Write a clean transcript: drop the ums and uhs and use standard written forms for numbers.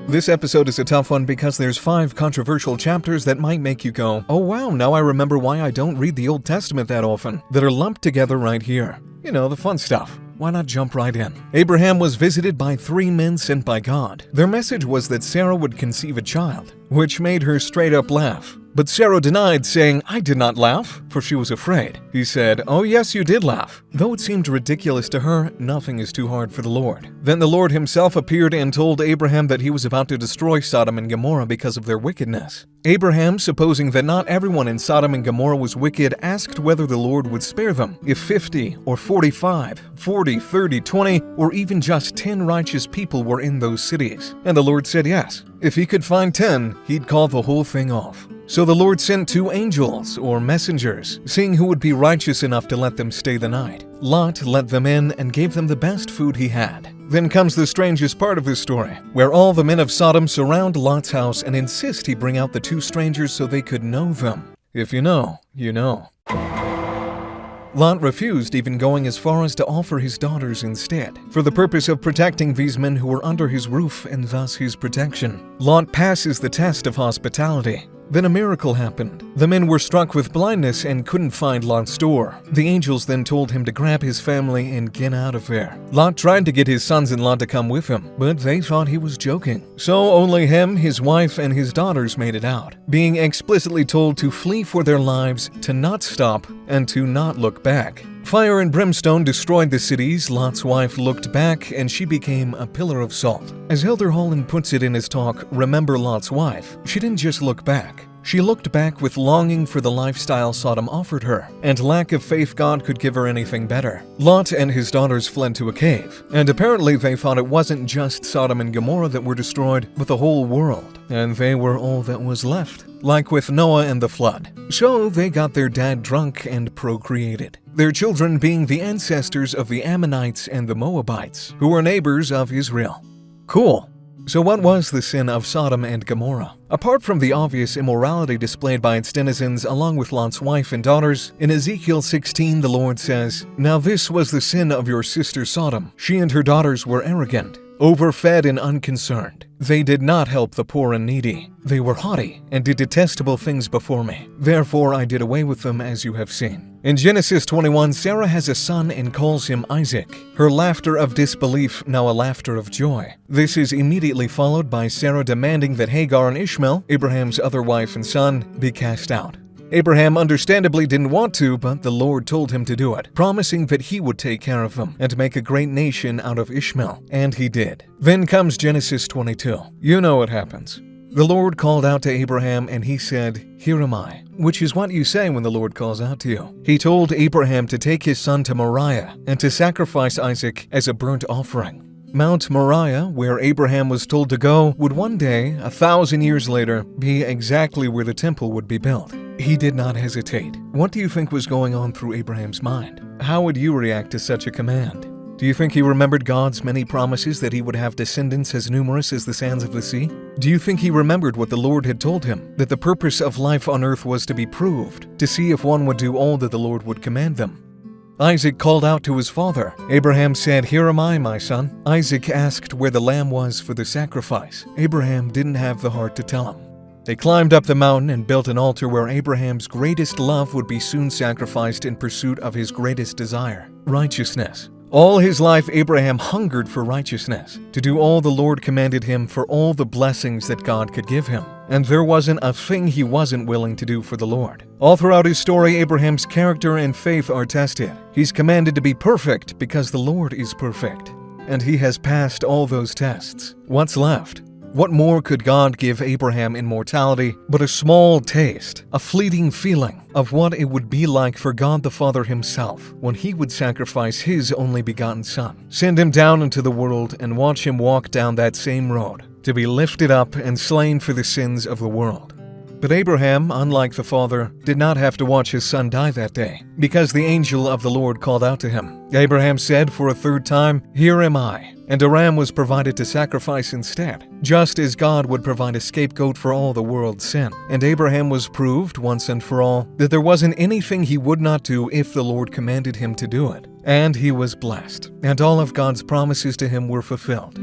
This episode is a tough one because there's 5 controversial chapters that might make you go, oh wow, now I remember why I don't read the Old Testament that often, that are lumped together right here. You know, the fun stuff. Why not jump right in? Abraham was visited by 3 men sent by God. Their message was that Sarah would conceive a child, which made her straight up laugh. But Sarah denied, saying, I did not laugh, for she was afraid. He said, oh yes, you did laugh. Though it seemed ridiculous to her, nothing is too hard for the Lord. Then the Lord himself appeared and told Abraham that he was about to destroy Sodom and Gomorrah because of their wickedness. Abraham, supposing that not everyone in Sodom and Gomorrah was wicked, asked whether the Lord would spare them, if 50 or 45, 40, 30, 20, or even just 10 righteous people were in those cities. And the Lord said yes. If he could find 10, he'd call the whole thing off. So the Lord sent 2 angels, or messengers, seeing who would be righteous enough to let them stay the night. Lot let them in and gave them the best food he had. Then comes the strangest part of this story, where all the men of Sodom surround Lot's house and insist he bring out the 2 strangers so they could know them. If you know, you know. Lot refused, even going as far as to offer his daughters instead, for the purpose of protecting these men who were under his roof and thus his protection. Lot passes the test of hospitality. Then a miracle happened. The men were struck with blindness and couldn't find Lot's door. The angels then told him to grab his family and get out of there. Lot tried to get his sons-in-law to come with him, but they thought he was joking. So only him, his wife, and his daughters made it out, being explicitly told to flee for their lives, to not stop, and to not look back. Fire and brimstone destroyed the cities. Lot's wife looked back, and she became a pillar of salt. As Elder Holland puts it in his talk, Remember Lot's Wife, she didn't just look back. She looked back with longing for the lifestyle Sodom offered her, and lack of faith God could give her anything better. Lot and his daughters fled to a cave, and apparently they thought it wasn't just Sodom and Gomorrah that were destroyed, but the whole world, and they were all that was left, like with Noah and the flood. So they got their dad drunk and procreated, their children being the ancestors of the Ammonites and the Moabites, who were neighbors of Israel. Cool. So what was the sin of Sodom and Gomorrah? Apart from the obvious immorality displayed by its denizens along with Lot's wife and daughters, in Ezekiel 16 the Lord says, Now this was the sin of your sister Sodom. She and her daughters were arrogant, overfed and unconcerned. They did not help the poor and needy. They were haughty and did detestable things before me. Therefore I did away with them, as you have seen. In Genesis 21, Sarah has a son and calls him Isaac. Her laughter of disbelief, now a laughter of joy. This is immediately followed by Sarah demanding that Hagar and Ishmael, Abraham's other wife and son, be cast out. Abraham understandably didn't want to, but the Lord told him to do it, promising that he would take care of them and make a great nation out of Ishmael, and he did. Then comes Genesis 22. You know what happens. The Lord called out to Abraham and he said, Here am I, which is what you say when the Lord calls out to you. He told Abraham to take his son to Moriah and to sacrifice Isaac as a burnt offering. Mount Moriah, where Abraham was told to go, would one day, 1,000 years later, be exactly where the temple would be built. He did not hesitate. What do you think was going on through Abraham's mind? How would you react to such a command? Do you think he remembered God's many promises that he would have descendants as numerous as the sands of the sea? Do you think he remembered what the Lord had told him, that the purpose of life on earth was to be proved, to see if one would do all that the Lord would command them? Isaac called out to his father. Abraham said, Here am I, my son. Isaac asked where the lamb was for the sacrifice. Abraham didn't have the heart to tell him. They climbed up the mountain and built an altar where Abraham's greatest love would be soon sacrificed in pursuit of his greatest desire, righteousness. All his life, Abraham hungered for righteousness, to do all the Lord commanded him for all the blessings that God could give him. And there wasn't a thing he wasn't willing to do for the Lord. All throughout his story, Abraham's character and faith are tested. He's commanded to be perfect because the Lord is perfect. And he has passed all those tests. What's left? What more could God give Abraham in mortality but a small taste, a fleeting feeling of what it would be like for God the Father himself when he would sacrifice his only begotten Son, send him down into the world and watch him walk down that same road to be lifted up and slain for the sins of the world. But Abraham, unlike the father, did not have to watch his son die that day, because the angel of the Lord called out to him. Abraham said for a 3rd time, Here am I. And a ram was provided to sacrifice instead, just as God would provide a scapegoat for all the world's sin. And Abraham was proved, once and for all, that there wasn't anything he would not do if the Lord commanded him to do it. And he was blessed, and all of God's promises to him were fulfilled.